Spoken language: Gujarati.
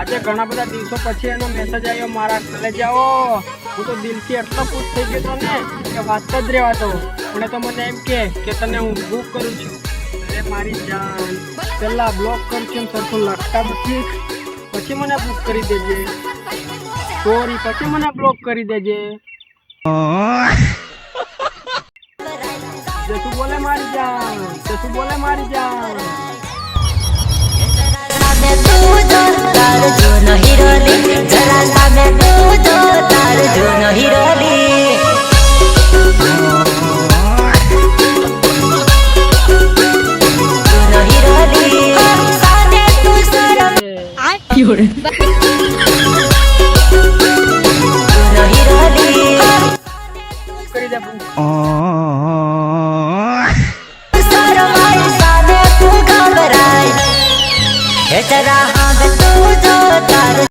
આજે ઘણા બધા દિવસો પછી એનો મેસેજ આવ્યો મારા ઘરે જાઓ. હું તો દિલથી એટલો ખુશ થઈ ગયો હતો ને કે વાત જ રહેવા દો. અને તો મને એમ કે તને હું બુક કરું છું. અરે મારી જાન, પહેલા બ્લોક કરું છું સરખું લખતા શીખ, પછી મને બુક કરી દેજે. સોરી, પછી મને બ્લોક કરી દેજે. જસુ બોલે મારી જાન, જસુ બોલે મારી જાન. કરી દે બુક. जरा हाँ